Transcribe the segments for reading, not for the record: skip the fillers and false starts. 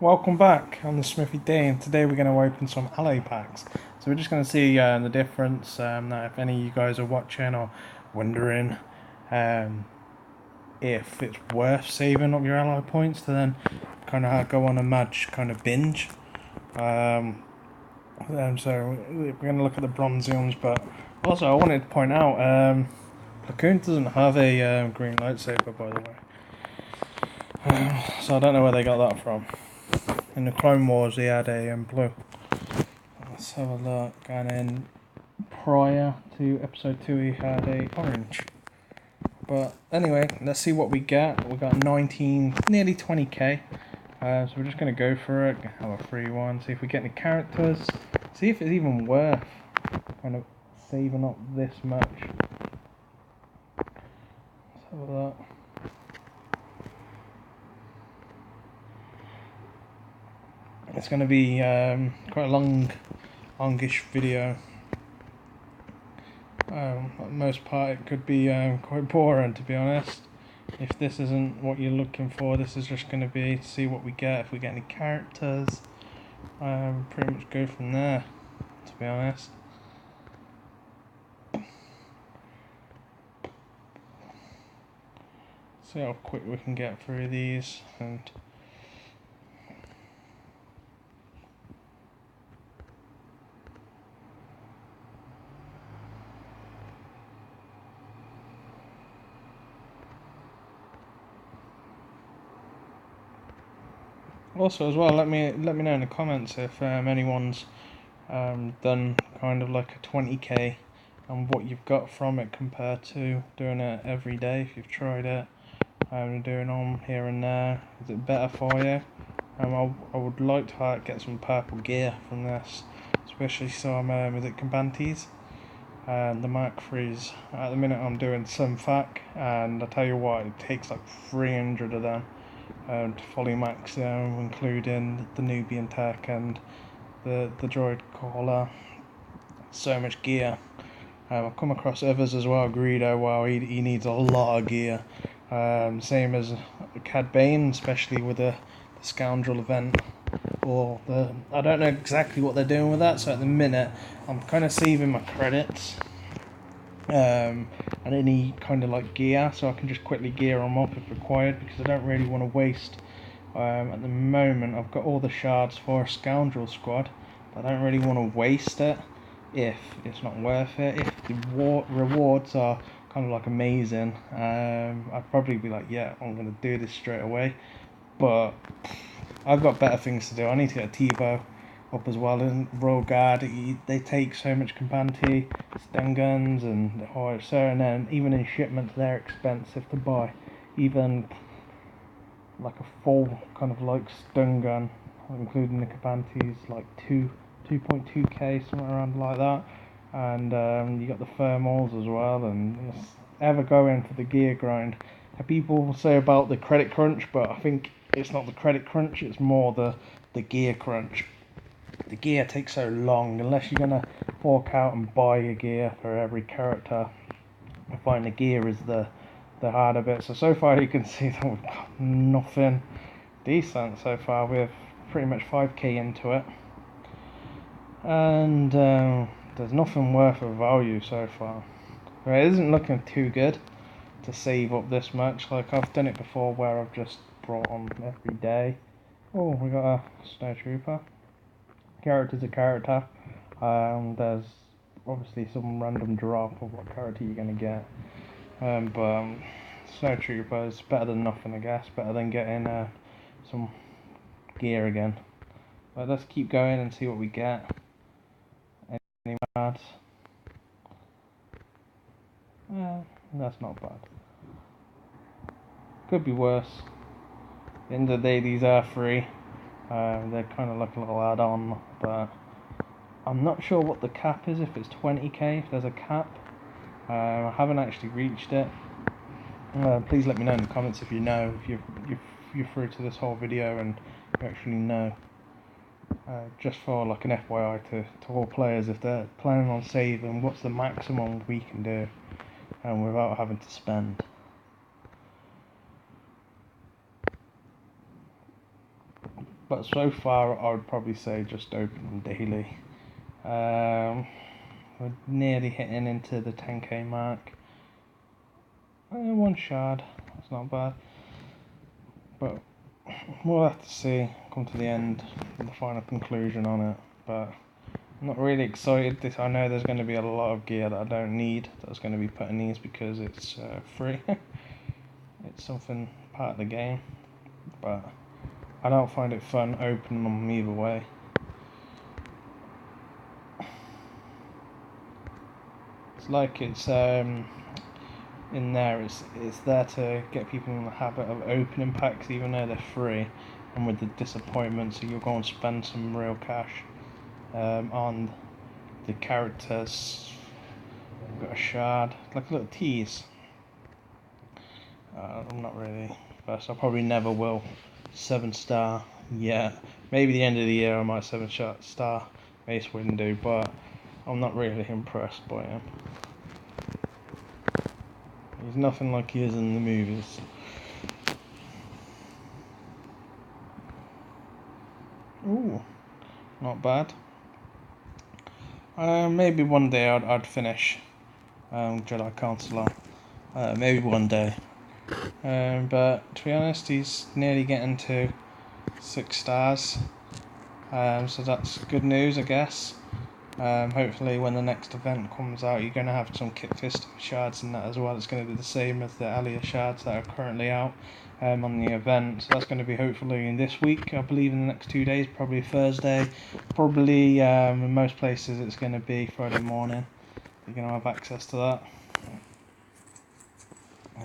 Welcome back on the Smithy D, and today we're going to open some alloy packs. So we're just going to see the difference, if any of you guys are watching or wondering if it's worth saving up your alloy points to then kind of go on a match kind of binge. So we're going to look at the Bronziums, but also I wanted to point out Plo Koon doesn't have a green lightsaber, by the way. So I don't know where they got that from. In the Clone Wars, he had a blue. Let's have a look. And then prior to episode 2, he had a orange. But anyway, let's see what we get. We got 19, nearly 20k. So we're just going to go for it. Have a free one. See if we get any characters. See if it's even worth kind of saving up this much. Let's have a look. It's going to be quite a longish video. For the most part, it could be quite boring, to be honest. If this isn't what you're looking for, this is just going to be to see what we get. If we get any characters, pretty much go from there, to be honest. See how quick we can get through these. And also, as well, let me know in the comments if anyone's done kind of like a 20k and what you've got from it compared to doing it every day. If you've tried it, doing on here and there, is it better for you? I would like to get some purple gear from this, especially some is it Combantes and the Mark IIIs. At the minute I'm doing some FAC, and I tell you what, it takes like 300 of them to fully max them, including the Nubian tech and the droid caller. So much gear. I've come across others as well. Greedo, wow, he needs a lot of gear. Same as Cad Bane, especially with the Scoundrel event. Or I don't know exactly what they're doing with that, so at the minute I'm kind of saving my credits and any kind of like gear, so I can just quickly gear them up if required, because I don't really want to waste. At the moment I've got all the shards for a Scoundrel squad, but I don't really want to waste it if it's not worth it. If the rewards are kind of like amazing, I'd probably be like, yeah, I'm going to do this straight away. But I've got better things to do. I need to get a T-Bow up as well, and Royal Guard, they take so much Compante, stun guns, and and then even in shipments they're expensive to buy. Even like a full kind of like stun gun, including the Compantes, like 2.2k, something around like that. And you got the thermals as well, and it's ever going for the gear grind. People say about the credit crunch, but I think it's not the credit crunch, it's more the gear crunch. The gear takes so long, unless you're going to fork out and buy your gear for every character. I find the gear is the harder bit. So far you can see that we've got nothing decent so far. We're pretty much 5k into it. And there's nothing worth of value so far. It isn't looking too good to save up this much. Like, I've done it before where I've just brought on every day. Oh, we got a snowtrooper. Character's a character. There's obviously some random drop of what character you're gonna get. But snowtrooper is better than nothing, I guess. Better than getting some gear again. But let's keep going and see what we get. Any ads? That's not bad. Could be worse. At the end of the day, these are free. They're kind of like a little add-on, but I'm not sure what the cap is, if it's 20k, if there's a cap. I haven't actually reached it. Please let me know in the comments if you know, if you're through to this whole video and you actually know. Just for like an FYI to all players, if they're planning on saving, what's the maximum we can do without having to spend. but so far I would probably say just open them daily. We're nearly hitting into the 10k mark. One shard, that's not bad. But we'll have to see, come to the end, the final conclusion on it. But I'm not really excited. I know there's going to be a lot of gear that I don't need that's going to be put in these because it's free. It's something part of the game. But I don't find it fun opening them either way. It's like it's in there. It's there to get people in the habit of opening packs, even though they're free, and with the disappointment, so you'll go and spend some real cash on the characters. I've got a shard, like a little tease. I'm not really first. I probably never will 7-star yet. Maybe the end of the year I might 7-star Mace Windu, but I'm not really impressed by him. He's nothing like he is in the movies. Ooh, not bad. Maybe one day I'd finish Jedi Counselor. Maybe one day. But to be honest, he's nearly getting to 6 stars. So that's good news, I guess. Hopefully when the next event comes out, you're going to have some Kit Fisto shards in that as well. It's going to be the same as the Alia shards that are currently out on the event. So that's going to be hopefully in this week, I believe in the next 2 days, probably Thursday. Probably in most places it's going to be Friday morning. You're going to have access to that.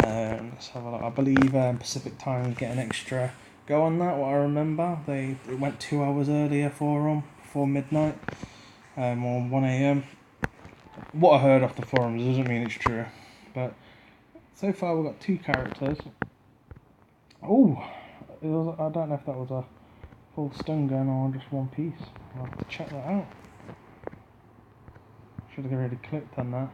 Let's have a look. I believe Pacific time get an extra go on that. What I remember, it went 2 hours earlier for them, before midnight. Or 1 a.m. What I heard off the forums doesn't mean it's true, but so far we've got 2 characters. Oh, I don't know if that was a full stun gun or just one piece. I'll have to check that out. Should have already clicked on that,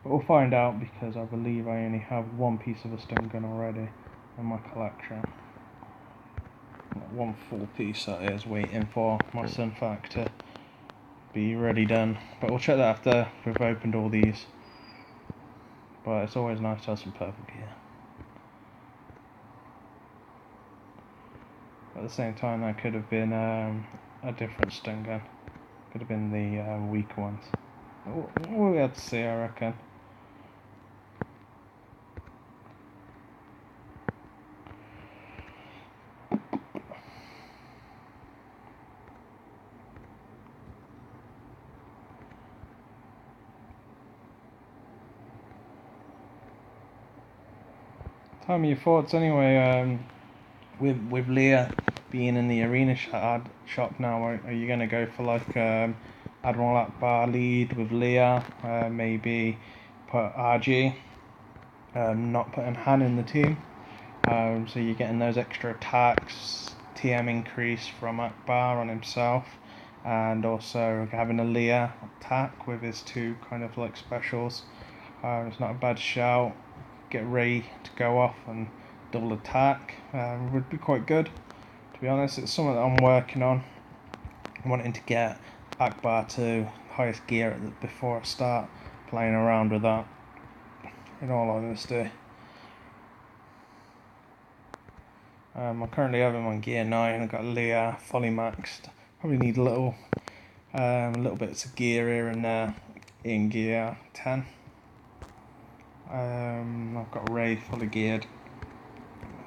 but we'll find out because I believe I only have one piece of a stun gun already in my collection. One full piece that is, waiting for my Sunfac to be ready done, but we'll check that after we've opened all these. But it's always nice to have some purple gear. At the same time, that could have been a different stun gun. Could have been the weak ones. We'll have to see, I reckon. Tell me your thoughts anyway. With Leia being in the arena shop now, are you gonna go for like Admiral Akbar lead with Leia? Maybe put RG. Not putting Han in the team. So you're getting those extra attacks, TM increase from Akbar on himself, and also having a Leia attack with his 2 kind of like specials. It's not a bad shout. Get Rey to go off and double attack would be quite good. To be honest, it's something that I'm working on. I'm wanting to get Akbar to highest gear before I start playing around with that, in all honesty. I currently have him on gear 9. I've got Leia fully maxed. Probably need little bits of gear here and there in gear 10. I've got Rey fully geared,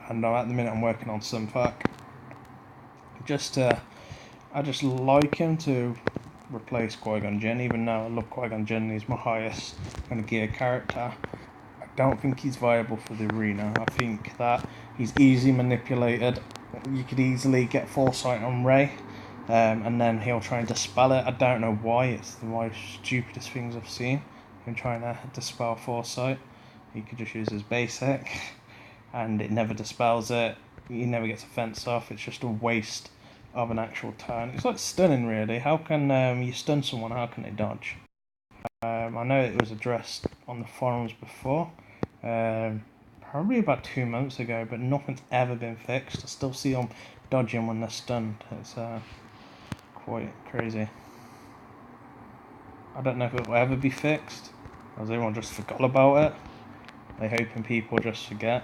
and at the minute I'm working on Sunfac. I just like him to replace Qui-Gon Jinn, even though I love Qui-Gon Jinn. He's my highest kind of gear character. I don't think he's viable for the arena. I think that he's easily manipulated. You could easily get foresight on Rey, and then he'll try and dispel it. I don't know why. It's the stupidest things I've seen. Him trying to dispel foresight. He could just use his basic, and it never dispels it. He never gets a fence off. It's just a waste of an actual turn. It's like stunning, really. How can you stun someone? How can they dodge? I know it was addressed on the forums before, probably about 2 months ago, but nothing's ever been fixed. I still see them dodging when they're stunned. It's quite crazy. I don't know if it will ever be fixed, or everyone just forgot about it. They're hoping people just forget.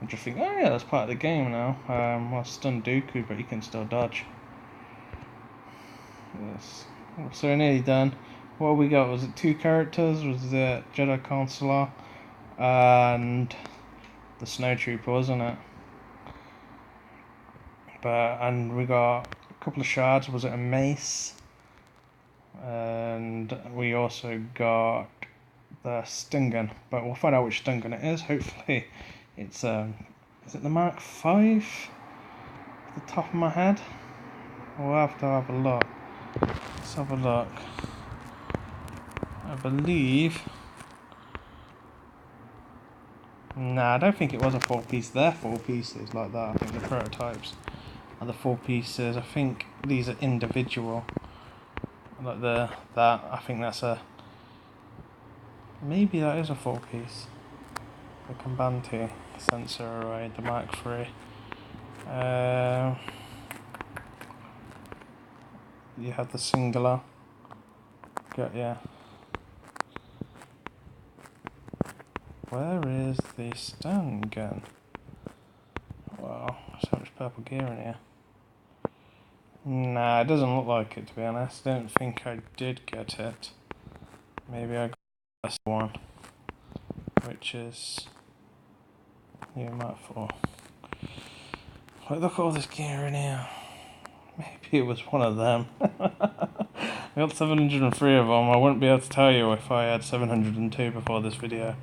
And just think, oh yeah, that's part of the game now. Well, stun Dooku, but you can still dodge. Yes. So we're nearly done. What we got? Was it 2 characters? Was it Jedi Counselor and the Snow Trooper, wasn't it? And we got a couple of shards. Was it a mace? And we also got the stun gun, but we'll find out which stun gun it is. Hopefully, it's is it the Mark 5? Off the top of my head, we'll have to have a look. Let's have a look. I believe. Nah, I don't think it was a 4-piece. They're 4 pieces like that. I think the prototypes are the 4 pieces. I think these are individual. Like that. I think that's a. Maybe that is a 4-piece. The Combanti sensor array, the Mark III. You have the singular. Got yeah. Where is the stun gun? Wow, so much purple gear in here. Nah, it doesn't look like it, to be honest. I don't think I did get it. Maybe I got this one, which is Mark 4. Look at all this gear in here. Maybe it was one of them. I got 703 of them. I wouldn't be able to tell you if I had 702 before this video.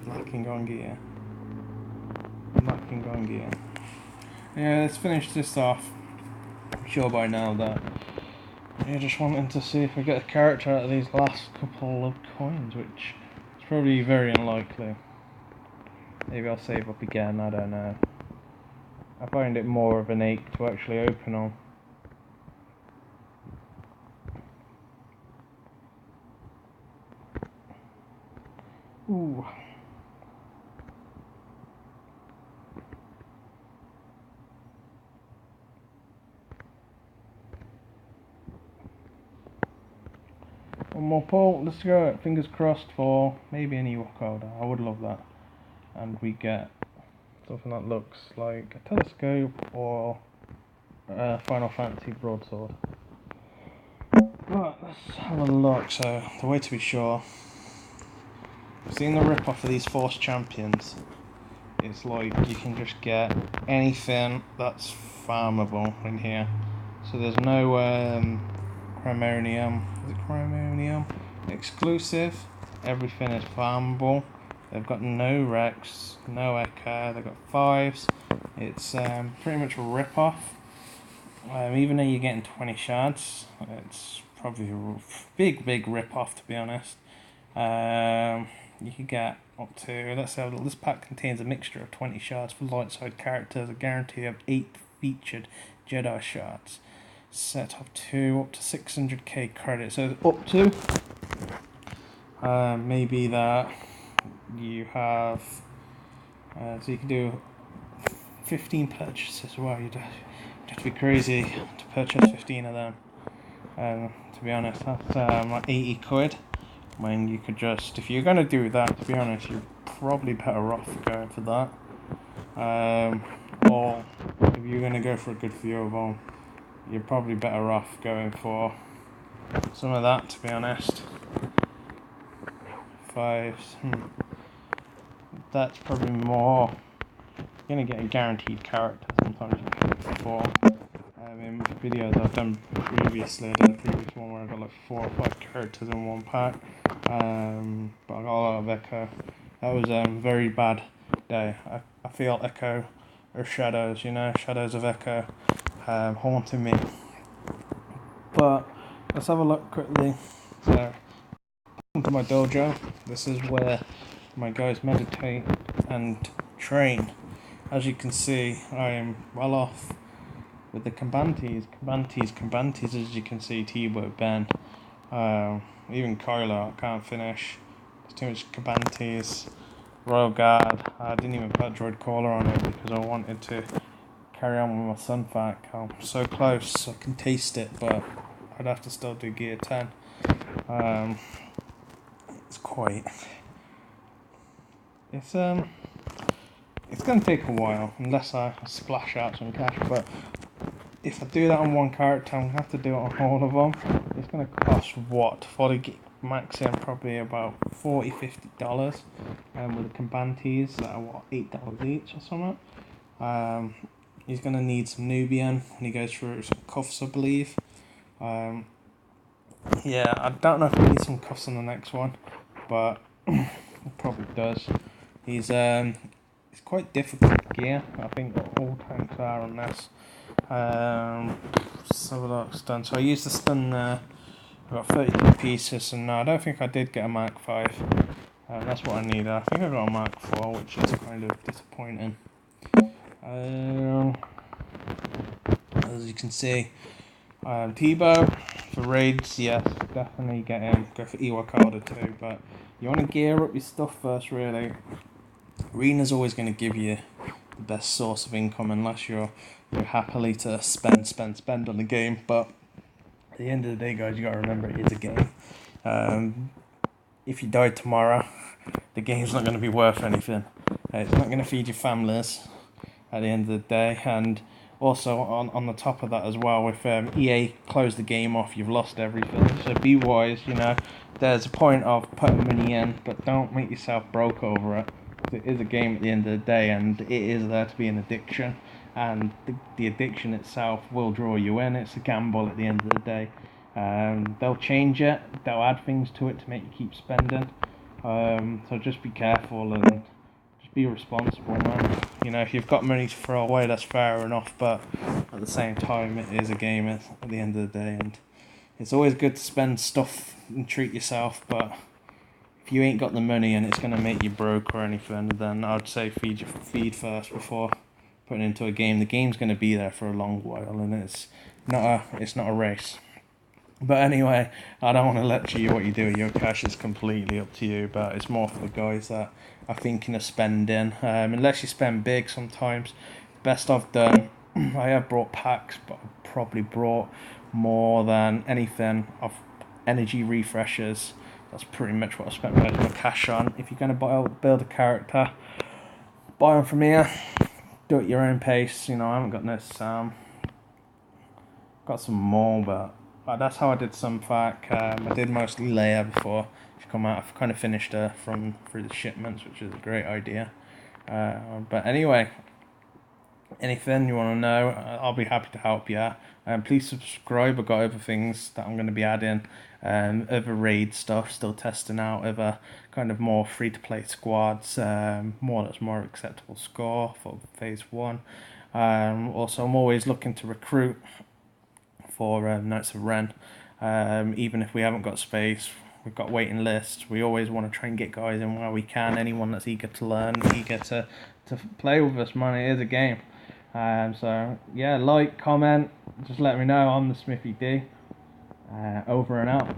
Lacking on gear. Lacking on gear. Yeah, let's finish this off. I'm sure by now that you're just wanting to see if I get a character out of these last couple of coins, which is probably very unlikely. Maybe I'll save up again, I don't know. I find it more of an ache to actually open on. Ooh. One more pull, let's go. Fingers crossed for maybe an Ewok holder. I would love that. And we get something that looks like a telescope or a Final Fantasy broadsword. Right, let's have a look. So, the way to be sure, seeing the rip off of these Force Champions, it's like you can just get anything that's farmable in here. So there's no Chromonium. Is it Chromonium? Exclusive. Everything is farmable. They've got no Rex, no Echo. They've got 5s. It's pretty much a rip off. Even though you're getting 20 shards, it's probably a big rip off, to be honest. You can get up to, let's say this pack contains a mixture of 20 shards for light side characters, a guarantee of 8 featured Jedi shards, set up to 600k credit. So up to maybe that you have, so you can do 15 purchases. Wow, you'd have to be crazy to purchase 15 of them. To be honest, that's like 80 quid. When you could just, if you're going to do that, to be honest, you're probably better off going for that. Or if you're going to go for a good few of them, you're probably better off going for some of that, to be honest. 5s. That's probably more. You're going to get a guaranteed character sometimes before. In videos I've done previously, I did a previous one where I got like 4 or 5 characters in one pack, but I got a lot of Echo. That was a very bad day. I feel Echo or shadows, shadows of Echo haunting me. But let's have a look quickly. So, welcome to my dojo. This is where my guys meditate and train. As you can see, I am well off with the Combantis, as you can see, T-Boat, Ben, even Kylo, I can't finish. There's too much Combantis. Royal Guard. I didn't even put Droid Caller on it because I wanted to carry on with my Sunfac. I'm so close, I can taste it, but I'd have to still do Gear 10. It's quite... It's going to take a while, unless I splash out some cash, but if I do that on one character, I'm going to have to do it on all of them. It's going to cost, what, for the max in probably about $40-50, with the Combantes that are, what, $8 each or something. He's going to need some Nubian when he goes through some cuffs, I believe. Yeah, I don't know if he needs some cuffs on the next one, but he probably does. It's quite difficult gear. I think all tanks are on this. Let's have a look. Stun. So I used the stun there. I got 32 pieces, and no, I don't think I did get a Mark 5. That's what I need. I think I got a Mark 4, which is kind of disappointing. As you can see, Tebow for raids, yes, definitely get him. Go for Ewok Order too, but you want to gear up your stuff first, really. Arena's always going to give you the best source of income unless you're happily to spend on the game. But at the end of the day, guys, you got to remember it is a game. If you die tomorrow, the game's not going to be worth anything. It's not going to feed your families at the end of the day. And also on the top of that as well, if EA close the game off, you've lost everything. So be wise, there's a point of putting money in, but don't make yourself broke over it. It is a game at the end of the day, and it is there to be an addiction, and the addiction itself will draw you in. It's a gamble at the end of the day. They'll change it, they'll add things to it to make you keep spending, so just be careful and just be responsible, man. If you've got money to throw away, that's fair enough, but at the same time, it is a game at the end of the day, and it's always good to spend stuff and treat yourself, but if you ain't got the money and it's going to make you broke or anything, then I'd say feed first before putting into a game. The game's going to be there for a long while, and it's not a race. But anyway, I don't want to lecture you what you do with your cash. Is completely up to you, but it's more for the guys that are thinking of spending. Unless you spend big sometimes. Best I've done, I have brought packs, but I've probably brought more than anything of energy refreshers. That's pretty much what I spent most of my cash on. If you're going to build a character, buy them from here. Do it at your own pace. I haven't got this. Got some more, but that's how I did Sunfac. I did mostly Leia before she come out. I've kind of finished her through the shipments, which is a great idea. But anyway, anything you want to know, I'll be happy to help you. Please subscribe. I've got other things that I'm going to be adding. Other raid stuff, still testing out other kind of more free-to-play squads. More acceptable score for phase 1. Also, I'm always looking to recruit for Knights of Ren. Even if we haven't got space, we've got waiting lists. We always want to try and get guys in where we can. Anyone that's eager to learn, eager to play with us, man, it is a game. So yeah, like, comment, just let me know. I'm the Smithy D. Over and out.